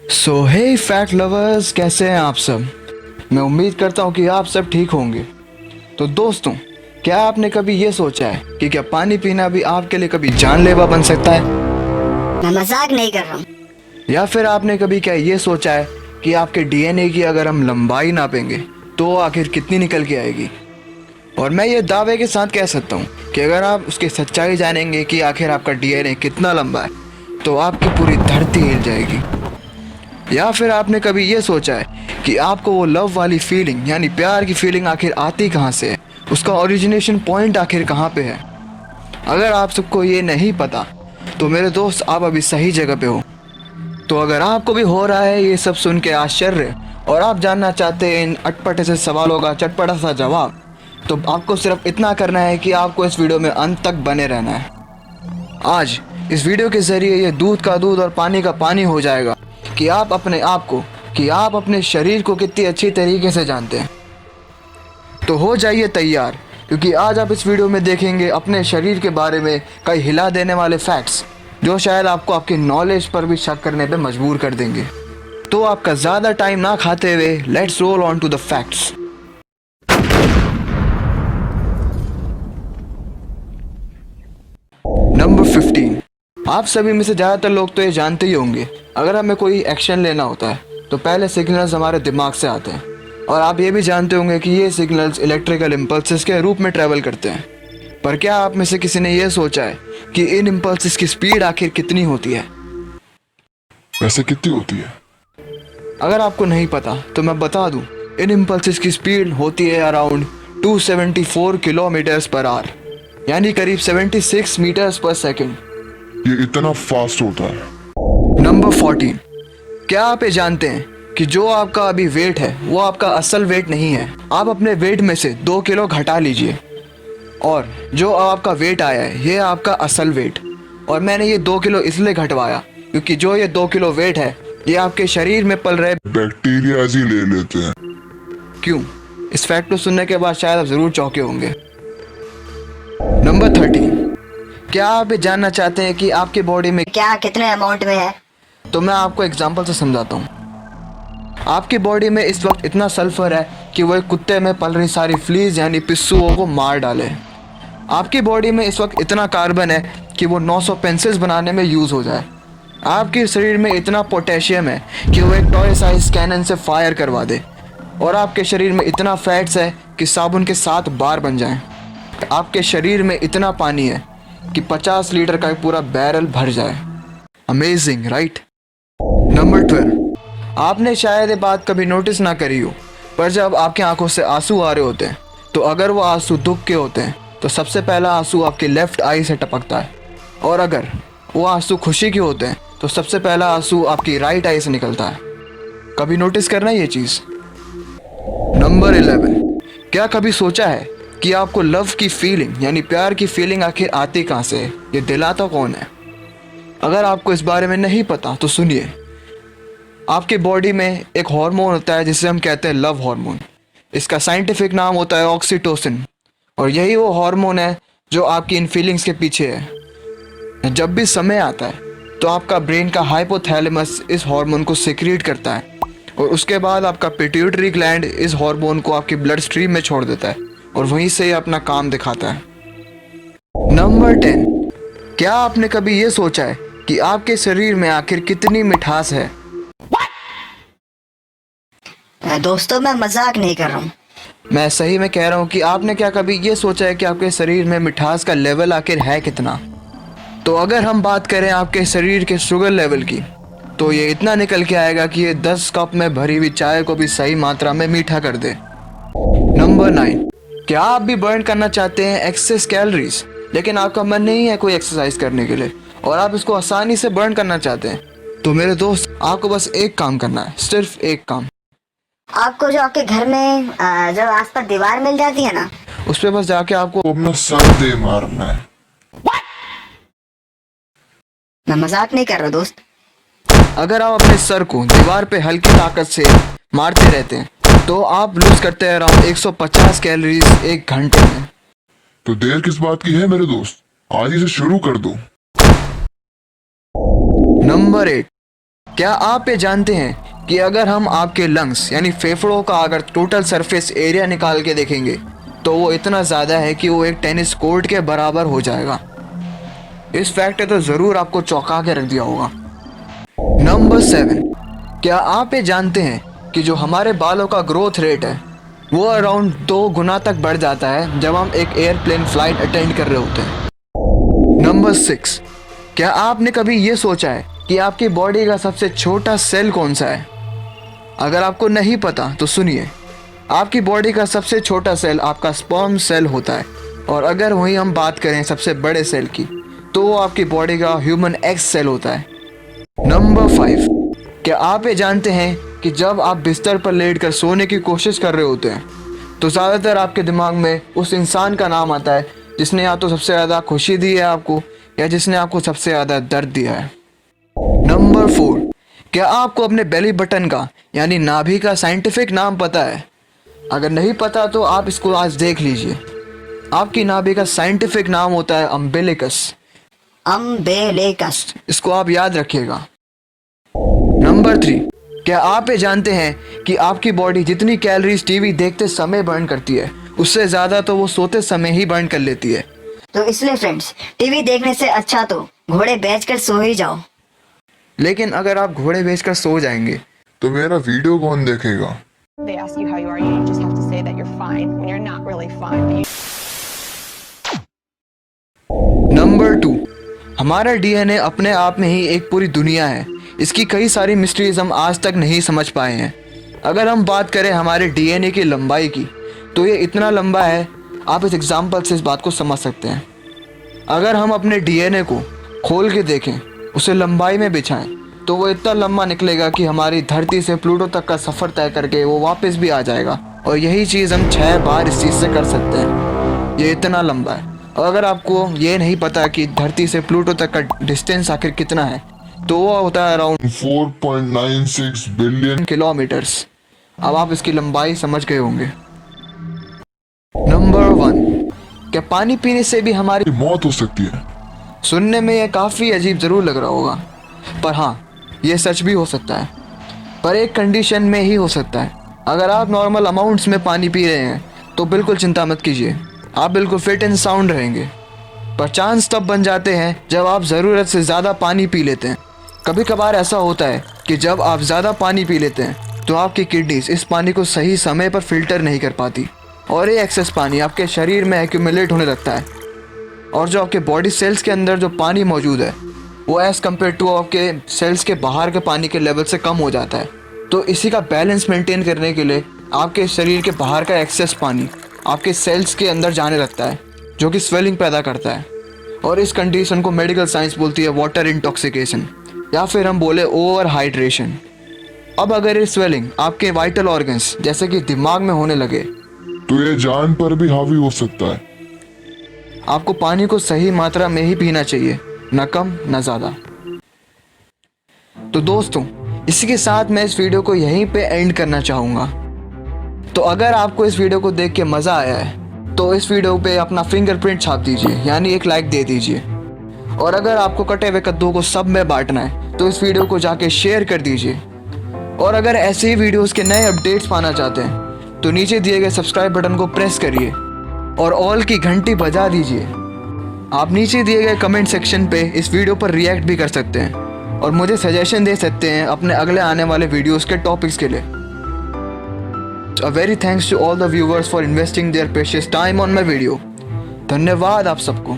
सो हे fat lovers, कैसे हैं आप सब। मैं उम्मीद करता हूँ कि आप सब ठीक होंगे। तो दोस्तों, क्या आपने कभी ये सोचा है कि क्या पानी पीना भी आपके लिए कभी जानलेवा बन सकता है? मैं मजाक नहीं कर रहा हूँ। या फिर आपने कभी क्या ये सोचा है कि आपके डीएनए की अगर हम लंबाई नापेंगे तो आखिर कितनी निकल के आएगी? और मैं ये दावे के साथ कह सकता हूँ कि अगर आप उसकी सच्चाई जानेंगे कि आखिर आपका डीएनए कितना लंबा है तो आपकी पूरी धरती हिल जाएगी। या फिर आपने कभी ये सोचा है कि आपको वो लव वाली फीलिंग यानी प्यार की फीलिंग आखिर आती कहाँ से है, उसका ओरिजिनेशन पॉइंट आखिर कहाँ पे है? अगर आप सबको ये नहीं पता तो मेरे दोस्त, आप अभी सही जगह पे हो। तो अगर आपको भी हो रहा है ये सब सुन के आश्चर्य और आप जानना चाहते हैं इन अटपटे से सवालों का चटपटा सा जवाब, तो आपको सिर्फ इतना करना है कि आपको इस वीडियो में अंत तक बने रहना है। आज इस वीडियो के ज़रिए ये दूध का दूध और पानी का पानी हो जाएगा कि आप अपने आप को, कि आप अपने शरीर को कितनी अच्छी तरीके से जानते हैं। तो हो जाइए तैयार, क्योंकि आज आप इस वीडियो में देखेंगे अपने शरीर के बारे में कई हिला देने वाले फैक्ट्स जो शायद आपको आपकी नॉलेज पर भी शक करने पे मजबूर कर देंगे। तो आपका ज़्यादा टाइम ना खाते हुए let's roll on to the facts. Number 15। आप सभी में से ज़्यादातर लोग तो ये जानते ही होंगे, अगर हमें कोई एक्शन लेना होता है तो पहले सिग्नल्स हमारे दिमाग से आते हैं। और आप ये भी जानते होंगे कि ये सिग्नल्स इलेक्ट्रिकल इम्पल्सेस के रूप में ट्रैवल करते हैं। पर क्या आप में से किसी ने ये सोचा है कि इन इम्पल्सेस की स्पीड आखिर कितनी होती है? वैसे कितनी होती है? अगर आपको नहीं पता तो मैं बता दूं, इन इम्पल्सेस की स्पीड होती है अराउंड 274 किलोमीटर्स पर आवर, यानी करीब 76 मीटर्स पर सेकेंड। ये इतना फास्ट होता है? नंबर 14। क्या आप ये जानते हैं कि जो आपका अभी वेट है वो आपका असल वेट नहीं है। आप अपने वेट में से 2 किलो घटा लीजिए और जो आपका वेट आया है ये आपका असल वेट। और मैंने ये 2 किलो इसलिए घटवाया क्योंकि जो ये 2 किलो वेट है ये आपके शरीर में पल रहे बैक्टीरिया ही ले लेते हैं। क्यों? इस फैक्ट को सुनने के बाद शायद आप ज़रूर चौंके होंगे। नंबर 13। क्या आप ये जानना चाहते हैं कि आपके बॉडी में, क्या कितने अमाउंट में है? तो मैं आपको एग्जांपल से समझाता हूँ। आपकी बॉडी में इस वक्त इतना सल्फर है कि वो एक कुत्ते में पल रही सारी फ्लीज यानी पिस्सुओं को मार डाले। आपकी बॉडी में इस वक्त इतना कार्बन है कि वो 900 पेंसिल्स बनाने में यूज़ हो जाए। आपके शरीर में इतना पोटेशियम है कि वो एक टॉय साइज कैनन से फायर करवा दे। और आपके शरीर में इतना फैट्स है कि साबुन के 7 बार बन जाएं। आपके शरीर में इतना पानी है कि 50 लीटर का एक पूरा बैरल भर जाए। Amazing, right? नंबर 12। आपने शायद ये बात कभी नोटिस ना करी हो, पर जब आपकी आंखों से आंसू आ रहे होते हैं तो अगर वो आंसू दुख के होते हैं तो सबसे पहला आंसू आपकी लेफ्ट आई से टपकता है, और अगर वो आंसू खुशी के होते हैं तो सबसे पहला आंसू आपकी राइट आई से निकलता है। कभी नोटिस करना ये चीज़। नंबर 11। क्या कभी सोचा है कि आपको लव की फीलिंग यानी प्यार की फीलिंग आखिर आती कहाँ से है? ये दिलाता कौन है? अगर आपको इस बारे में नहीं पता तो सुनिए। आपकी बॉडी में एक हार्मोन होता है जिसे हम कहते हैं लव हार्मोन। इसका साइंटिफिक नाम होता है ऑक्सीटोसिन, और यही वो हार्मोन है जो आपकी इन फीलिंग्स के पीछे है। जब भी समय आता है तो आपका ब्रेन का हाइपोथैलेमस इस हार्मोन को सिक्रीट करता है, और उसके बाद आपका पिट्यूटरी ग्लैंड इस हार्मोन को आपकी ब्लड स्ट्रीम में छोड़ देता है, और वहीं से ये अपना काम दिखाता है। नंबर 10। क्या आपने कभी ये सोचा है कि आपके शरीर में आखिर कितनी मिठास है? दोस्तों, मैं मजाक नहीं कर रहा हूँ। मैं सही में कह रहा हूँ कि आपने क्या कभी ये सोचा है कि आपके शरीर में मिठास का लेवल आखिर है कितना? तो अगर हम बात करें आपके शरीर के शुगर लेवल की, तो ये इतना निकल के आएगा कि ये 10 कप में भरी हुई चाय को भी सही मात्रा में मीठा कर दे। नंबर 9। क्या आप भी बर्न करना चाहते हैं एक्सेस कैलोरीज, लेकिन आपका मन नहीं है कोई एक्सरसाइज करने के लिए और आप इसको आसानी से बर्न करना चाहते हैं? तो मेरे दोस्त, आपको बस एक काम करना है, सिर्फ एक काम। आपको जो आपके घर में जो आसपास दीवार मिल जाती है ना, उस पर बस जाके आपको वो अपना सर दे मारना है। मैं मजाक नहीं कर रहा दोस्त। अगर आप अपने सर को दीवार पे हल्की ताकत से मारते रहते हैं तो आप लूज करते हैं अराउंड 150 कैलोरीज एक घंटे में। तो देर किस बात की है मेरे दोस्त, आज ही से शुरू कर दो। नंबर 8। क्या आप ये जानते हैं कि अगर हम आपके लंग्स यानी फेफड़ों का अगर टोटल सरफेस एरिया निकाल के देखेंगे तो वो इतना ज़्यादा है कि वो एक टेनिस कोर्ट के बराबर हो जाएगा। इस फैक्ट ने तो ज़रूर आपको चौंका के रख दिया होगा। नंबर 7, क्या आप ये जानते हैं कि जो हमारे बालों का ग्रोथ रेट है वो अराउंड 2 गुना तक बढ़ जाता है जब हम एक एयरप्लेन फ्लाइट अटेंड कर रहे होते हैं। नंबर 6, क्या आपने कभी ये सोचा है कि आपकी बॉडी का सबसे छोटा सेल कौन सा है? अगर आपको नहीं पता तो सुनिए, आपकी बॉडी का सबसे छोटा सेल आपका स्पर्म सेल होता है, और अगर वहीं हम बात करें सबसे बड़े सेल की तो वो आपकी बॉडी का ह्यूमन एक्स सेल होता है। नंबर 5, क्या आप ये जानते हैं कि जब आप बिस्तर पर लेटकर सोने की कोशिश कर रहे होते हैं तो ज़्यादातर आपके दिमाग में उस इंसान का नाम आता है जिसने या तो सबसे ज़्यादा खुशी दी है आपको या जिसने आपको सबसे ज़्यादा दर्द दिया है। नंबर 4, क्या आपको अपने बेली बटन का यानी नाभि का साइंटिफिक नाम पता है? अगर नहीं पता तो आप इसको आज देख लीजिए। आपकी नाभि का साइंटिफिक नाम होता है अम्बिलिकस। अम्बिलिकस। इसको आप याद रखिएगा। नंबर 3, क्या आप ये जानते हैं कि आपकी बॉडी जितनी कैलोरीज टीवी देखते समय बर्न करती है उससे ज़्यादा तो वो सोते समय ही बर्न कर लेती है। तो इसलिए फ्रेंड्स, टीवी देखने से अच्छा तो घोड़े बेचकर सो ही जाओ। लेकिन अगर आप घोड़े बेचकर सो जाएंगे तो मेरा वीडियो कौन देखेगा? They ask you how you are, you just have to say that you're fine when you're not really fine. Number 2, हमारा डीएनए अपने आप में ही एक पूरी दुनिया है। इसकी कई सारी मिस्ट्रीज हम आज तक नहीं समझ पाए हैं। अगर हम बात करें हमारे डीएनए की लंबाई की तो ये इतना लंबा है, आप इस एग्जाम्पल से इस बात को समझ सकते हैं। अगर हम अपने डीएनए को खोल के देखें, उसे लंबाई में बिछाएं तो वो इतना लंबा निकलेगा कि हमारी धरती से प्लूटो तक का सफ़र तय करके वो वापस भी आ जाएगा। और यही चीज़ हम 6 बार इस चीज़ से कर सकते हैं। ये इतना लंबा है। और अगर आपको ये नहीं पता कि धरती से प्लूटो तक का डिस्टेंस आखिर कितना है तो वो होता है अराउंड 4.96 बिलियन किलोमीटर्स। अब आप इसकी लंबाई समझ गए होंगे। नंबर 1, क्या पानी पीने से भी हमारी मौत हो सकती है? सुनने में ये काफ़ी अजीब ज़रूर लग रहा होगा, पर हाँ, ये सच भी हो सकता है, पर एक कंडीशन में ही हो सकता है। अगर आप नॉर्मल अमाउंट्स में पानी पी रहे हैं तो बिल्कुल चिंता मत कीजिए, आप बिल्कुल फिट एंड साउंड रहेंगे। पर चांस तब बन जाते हैं जब आप ज़रूरत से ज़्यादा पानी पी लेते हैं। कभी कभार ऐसा होता है कि जब आप ज़्यादा पानी पी लेते हैं तो आपकी किडनीज इस पानी को सही समय पर फिल्टर नहीं कर पाती और ये एक्सेस पानी आपके शरीर में एक्यूमुलेट होने लगता है। और जो आपके बॉडी सेल्स के अंदर जो पानी मौजूद है वो एज़ कम्पेयर टू आपके सेल्स के बाहर के पानी के लेवल से कम हो जाता है। तो इसी का बैलेंस मेंटेन करने के लिए आपके शरीर के बाहर का एक्सेस पानी आपके सेल्स के अंदर जाने लगता है, जो कि स्वेलिंग पैदा करता है। और इस कंडीशन को मेडिकल साइंस बोलती है वाटर इंटॉक्सिकेशन, या फिर हम बोले ओवर हाइड्रेशन। अब अगर ये स्वेलिंग आपके वाइटल ऑर्गन्स जैसे कि दिमाग में होने लगे तो ये जान पर भी हावी हो सकता है। आपको पानी को सही मात्रा में ही पीना चाहिए, न कम न ज़्यादा। तो दोस्तों, इसी के साथ मैं इस वीडियो को यहीं पे एंड करना चाहूँगा। तो अगर आपको इस वीडियो को देख के मज़ा आया है तो इस वीडियो पे अपना फिंगरप्रिंट छाप दीजिए, यानी एक लाइक दे दीजिए। और अगर आपको कटे हुए कद्दू को सब में बांटना है तो इस वीडियो को जाके शेयर कर दीजिए। और अगर ऐसे ही वीडियोस के नए अपडेट्स पाना चाहते हैं तो नीचे दिए गए सब्सक्राइब बटन को प्रेस करिए और ऑल की घंटी बजा दीजिए। आप नीचे दिए गए कमेंट सेक्शन पे इस वीडियो पर रिएक्ट भी कर सकते हैं और मुझे सजेशन दे सकते हैं अपने अगले आने वाले वीडियोस के टॉपिक्स के लिए। A very thanks to all the viewers for investing their precious time on my video. धन्यवाद आप सबको।